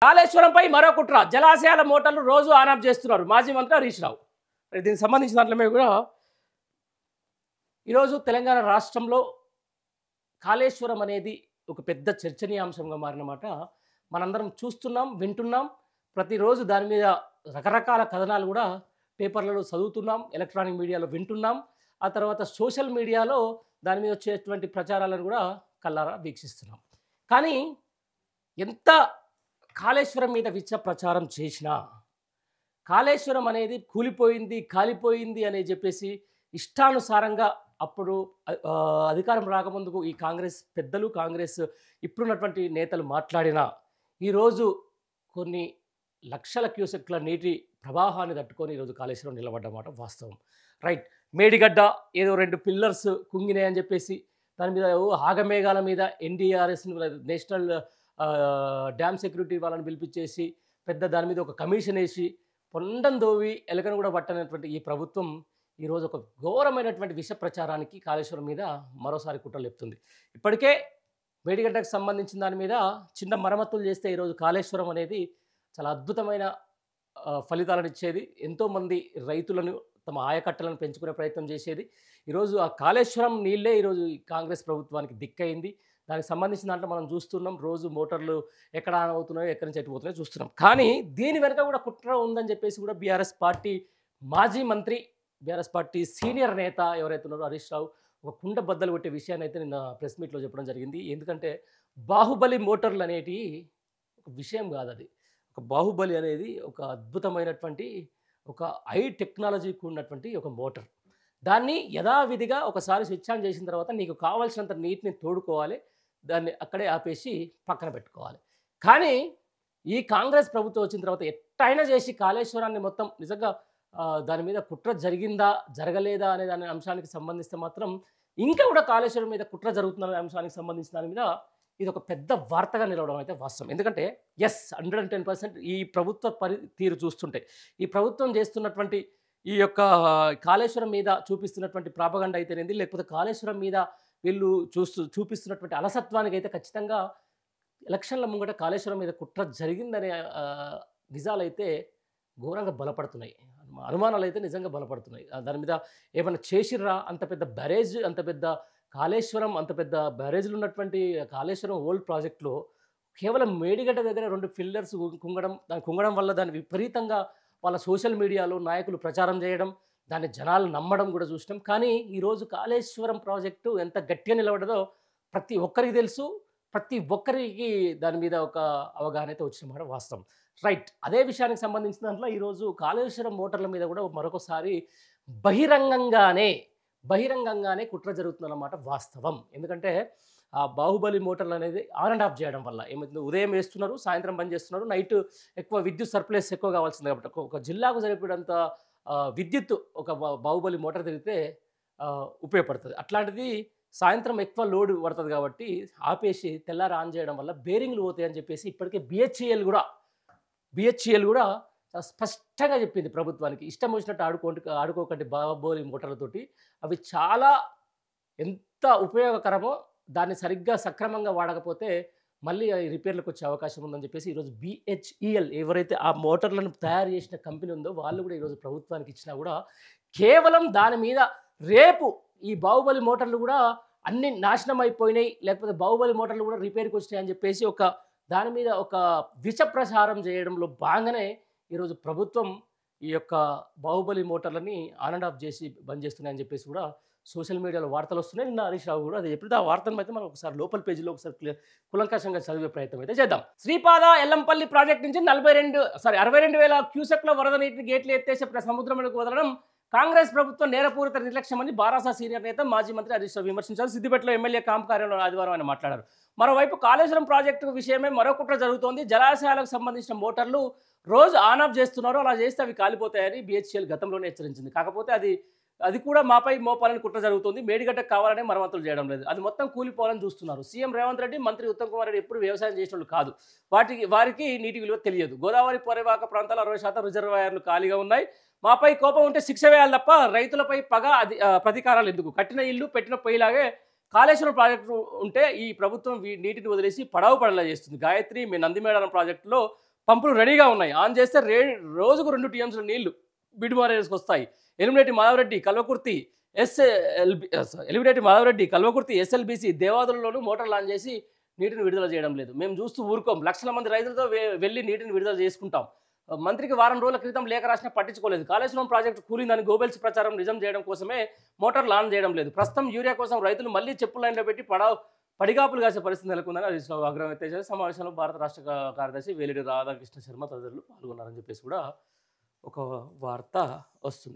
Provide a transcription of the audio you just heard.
కాళేశ్వరంపై మరో కుట్ర జలాశయాల మోటార్లు రోజు ఆన్ ఆఫ్ చేస్తున్నారు మాజీ మంత్రి హరీష్ రావు. దీనికి సంబంధించిన దాంట్లో మేము కూడా ఈరోజు తెలంగాణ రాష్ట్రంలో కాళేశ్వరం అనేది ఒక పెద్ద చర్చనీయాంశంగా మారినమాట మనందరం చూస్తున్నాం, వింటున్నాం. ప్రతిరోజు దాని మీద రకరకాల కథనాలు కూడా పేపర్లలో చదువుతున్నాం, ఎలక్ట్రానిక్ మీడియాలో వింటున్నాం. ఆ తర్వాత సోషల్ మీడియాలో దాని మీద వచ్చేటువంటి ప్రచారాలను కూడా కళ్ళారా వీక్షిస్తున్నాం. కానీ ఎంత కాళేశ్వరం మీద విచ్చ ప్రచారం చేసినా కాళేశ్వరం అనేది కూలిపోయింది, కాలిపోయింది అని చెప్పేసి ఇష్టానుసారంగా అప్పుడు అధికారం రాకముందుకు ఈ కాంగ్రెస్ పెద్దలు, కాంగ్రెస్ ఇప్పుడున్నటువంటి నేతలు మాట్లాడినా ఈరోజు కొన్ని లక్షల క్యూసెక్ల నీటి ప్రవాహాన్ని తట్టుకొని ఈరోజు కాళేశ్వరం నిలబడ్డమాట వాస్తవం. రైట్, మేడిగడ్డ ఏదో 2 పిల్లర్స్ కుంగినాయని చెప్పేసి దాని మీద ఆగమేఘాల మీద ఎన్డీఆర్ఎస్ నేషనల్ డ్యామ్ సెక్యూరిటీ వాళ్ళని పిలిపించేసి పెద్ద దాని మీద ఒక కమిషన్ వేసి పొండం దోవి ఎలకను కూడా పట్టనటువంటి ఈ ప్రభుత్వం ఈరోజు ఒక ఘోరమైనటువంటి విష ప్రచారానికి కాళేశ్వరం మీద మరోసారి కుట్రలు లేపుతుంది. ఇప్పటికే మేడిగడ్డకు సంబంధించిన దాని మీద చిన్న మరమ్మతులు చేస్తే ఈరోజు కాళేశ్వరం అనేది చాలా అద్భుతమైన ఫలితాలను ఇచ్చేది. ఎంతోమంది రైతులను తమ ఆయకట్టలను పెంచుకునే ప్రయత్నం చేసేది. ఈరోజు ఆ కాళేశ్వరం నీళ్ళే ఈరోజు కాంగ్రెస్ ప్రభుత్వానికి దిక్కయింది. దానికి సంబంధించిన దాంట్లో మనం చూస్తున్నాం, రోజు మోటార్లు ఎక్కడ ఆన్ అవుతున్నాయో, ఎక్కడి నుంచి ఎట్టుపోతున్నాయో చూస్తున్నాం. కానీ దీని వెనుక కూడా కుట్ర ఉందని చెప్పేసి కూడా బీఆర్ఎస్ పార్టీ మాజీ మంత్రి, బీఆర్ఎస్ పార్టీ సీనియర్ నేత ఎవరైతే ఉన్నారో హరీష్ రావు ఒక కుండ బద్దలు కొట్టే విషయాన్ని అయితే నిన్న ప్రెస్ మీట్లో చెప్పడం జరిగింది. ఎందుకంటే బాహుబలి మోటార్లు అనేటి ఒక విషయం కాదు. అది ఒక బాహుబలి అనేది ఒక అద్భుతమైనటువంటి ఒక హై టెక్నాలజీకి ఉన్నటువంటి ఒక మోటార్. దాన్ని యథావిధిగా ఒకసారి స్విచ్ ఆన్ చేసిన తర్వాత నీకు కావాల్సినంత నీటిని తోడుకోవాలి, దాన్ని అక్కడే ఆపేసి పక్కన పెట్టుకోవాలి. కానీ ఈ కాంగ్రెస్ ప్రభుత్వం వచ్చిన తర్వాత ఎట్టయినా చేసి కాళేశ్వరాన్ని మొత్తం నిజంగా దాని మీద కుట్ర జరిగిందా జరగలేదా అనే దాని అంశానికి సంబంధిస్తే మాత్రం ఇంకా కూడా కాళేశ్వరం మీద కుట్ర జరుగుతున్న అంశానికి సంబంధించిన దాని మీద ఇది ఒక పెద్ద వార్తగా నిలవడం అయితే వాస్తవం. ఎందుకంటే 110% ఈ ప్రభుత్వ తీరు చూస్తుంటే ఈ ప్రభుత్వం చేస్తున్నటువంటి ఈ యొక్క కాళేశ్వరం మీద చూపిస్తున్నటువంటి ప్రాపగండ అయితేనేది, లేకపోతే కాళేశ్వరం మీద వీళ్ళు చూపిస్తున్నటువంటి అలసత్వానికి అయితే ఖచ్చితంగా ఎలక్షన్ల ముంగట కాళేశ్వరం మీద కుట్ర జరిగిందనే నిజాలైతే ఘోరంగా బలపడుతున్నాయి. అనుమానాలు అయితే నిజంగా బలపడుతున్నాయి. దాని మీద ఏమైనా చేసిర్రా, అంత పెద్ద బ్యారేజ్, అంత పెద్ద కాళేశ్వరం, అంత పెద్ద బ్యారేజ్లు ఉన్నటువంటి కాళేశ్వరం ఓల్డ్ ప్రాజెక్టులో కేవలం మేడిగడ్డ దగ్గర 2 పిల్లర్స్ కుంగడం వల్ల దాన్ని విపరీతంగా వాళ్ళ సోషల్ మీడియాలో నాయకులు ప్రచారం చేయడం, దాన్ని జనాలు నమ్మడం కూడా చూసినాం. కానీ ఈరోజు కాళేశ్వరం ప్రాజెక్టు ఎంత గట్టిగా నిలబడదో ప్రతి ఒక్కరికి తెలుసు, ప్రతి ఒక్కరికి దాని మీద ఒక అవగాహన అయితే వచ్చిన మాట వాస్తవం. రైట్, అదే విషయానికి సంబంధించిన దాంట్లో ఈరోజు కాళేశ్వరం మోటార్ల మీద కూడా మరొకసారి బహిరంగంగానే కుట్ర జరుగుతుందన్నమాట వాస్తవం. ఎందుకంటే ఆ బాహుబలి మోటార్లు అనేది ఆన్ అండ్ ఆఫ్ చేయడం వల్ల ఏమవుతుంది, ఉదయం వేస్తున్నారు, సాయంత్రం బంద్ చేస్తున్నారు. నైట్ ఎక్కువ విద్యుత్ సర్ప్లస్ ఎక్కువ కావాల్సింది కాబట్టి ఒక జిల్లాకు సరిపడంత విద్యుత్ ఒక బాహుబలి మోటార్ తిరిగితే ఉపయోగపడుతుంది. అట్లాంటిది సాయంత్రం ఎక్కువ లోడ్ పడుతుంది కాబట్టి ఆపేసి తెల్లారి ఆన్ చేయడం వల్ల బేరింగ్లు పోతాయని చెప్పేసి ఇప్పటికే బిహెచ్ఈఎల్ కూడా చాలా స్పష్టంగా చెప్పింది ప్రభుత్వానికి. ఇష్టం వచ్చినట్టు ఆడుకోకండి బాహుబలి మోటార్లతోటి, అవి చాలా ఎంత ఉపయోగకరమో దాన్ని సరిగ్గా సక్రమంగా వాడకపోతే మళ్ళీ రిపేర్లకు వచ్చే అవకాశం ఉందని చెప్పేసి ఈరోజు బిహెచ్ఈఎల్ ఎవరైతే ఆ మోటార్లను తయారు చేసిన కంపెనీ ఉందో వాళ్ళు కూడా ఈరోజు ప్రభుత్వానికి ఇచ్చినా కూడా కేవలం దాని మీద రేపు ఈ బాహుబలి మోటార్లు కూడా అన్ని నాశనం అయిపోయినాయి, లేకపోతే బాహుబలి మోటార్లు కూడా రిపేర్కి వచ్చినాయి అని చెప్పేసి దాని మీద ఒక విష ప్రచారం చేయడంలో భాగంగానే ఈరోజు ప్రభుత్వం ఈ యొక్క బాహుబలి మోటార్లని ఆన్ అండ్ ఆఫ్ చేసి బంద్ చేస్తున్నాయని చెప్పేసి కూడా సోషల్ మీడియాలో వార్తలు వస్తున్నాయి. నిన్న హరీష్ రావు కూడా అది చెప్పి ఆ వార్తను అయితే మనం ఒకసారి లోపల పేజీలో ఒకసారి కులంకషంగా చదివే ప్రయత్నం అయితే చేద్దాం. శ్రీపాద ఎల్లంపల్లి ప్రాజెక్ట్ నుంచి 62,000 క్యూసెక్ల వరద నీటిని గేట్లు ఎత్తేసి సముద్రంలోకి వదలడం కాంగ్రెస్ ప్రభుత్వం నేరపూరిత నిర్లక్ష్యమని బారాసా సీనియర్ నేత మాజీ మంత్రి హరీష్ రావు విమర్శించారు. సిద్దిపేటలో ఎమ్మెల్యే క్యాంప్ కార్యాలయంలో ఆదివారం ఆయన మాట్లాడారు. మరోవైపు కాళేశ్వరం ప్రాజెక్టు విషయమే మరో కుట్ర జరుగుతోంది. జలాశయాలకు సంబంధించిన మోటార్లు రోజు ఆన్ ఆఫ్ చేస్తున్నారు, అలా చేస్తే అవి కాలిపోతాయని బిహెచ్ఎల్ గతంలోనే హెచ్చరించింది. కాకపోతే అది కూడా మాపై మోపాలని కుట్ర జరుగుతుంది. మేడిగడ్డకు కావాలనే మరమ్మతులు చేయడం లేదు, అది మొత్తం కూలిపోవాలని చూస్తున్నారు. సీఎం రేవంత్ రెడ్డి, మంత్రి ఉత్తమ్ కుమార్ రెడ్డి ఎప్పుడు వ్యవసాయం చేసిన వాళ్ళు కాదు, వారికి నీటి విలువ తెలియదు. గోదావరి పరివాహక ప్రాంతాల 60% రిజర్వాయర్లు ఖాళీగా ఉన్నాయి. మాపై కోపం ఉంటే శిక్ష వేయాలి తప్ప రైతులపై పగ ప్రతీకారాలు ఎందుకు? కట్టిన ఇల్లు పెట్టిన పొయ్యిలాగే కాళేశ్వరం ప్రాజెక్టు ఉంటే ఈ ప్రభుత్వం నీటిని వదిలేసి పడవ పడలా చేస్తుంది. గాయత్రి నందిమేడారం ప్రాజెక్టులో పంపులు రెడీగా ఉన్నాయి. ఆన్ చేస్తే రోజుకు 2 టీఎంసీల నీళ్లు బిడ్మార్ ఏరియాస్‌కి వస్తాయి. ఎలిమినేటి మాధవరెడ్డి, కల్వకుర్తి, ఎలిమినేటి మాధవరెడ్డి, కల్వకుర్తి, ఎస్ఎల్బీసీ దేవాదులలోనూ మోటార్లు ఆన్ చేసి నీటిని విడుదల చేయడం లేదు. మేము చూస్తూ ఊరుకోం. లక్షల మంది రైతులతో వెళ్లి నీటిని విడుదల చేసుకుంటాం. మంత్రికి వారం రోజుల క్రితం లేఖ రాసినా పట్టించుకోలేదు. కాళేశ్వరం ప్రాజెక్టు కూలిందని గోబెల్స్ ప్రచారం నిజం చేయడం కోసమే మోటార్లు ఆన్ చేయడం లేదు. ప్రస్తుతం యూరియా కోసం రైతులు మళ్లీ చెప్పుల లైన్లో పెట్టి పడిగాపులు కాసే పరిస్థితి నెలకొందని హరీష్ రావు ఆగ్రహం వ్యక్తం చేశారు. సమావేశంలో భారత రాష్ట్ర కార్యదర్శి వేలిడి రాధాకృష్ణ శర్మ తదితరులు పాల్గొన్నారని చెప్పేసి కూడా ఒక వార్త వస్తుంది.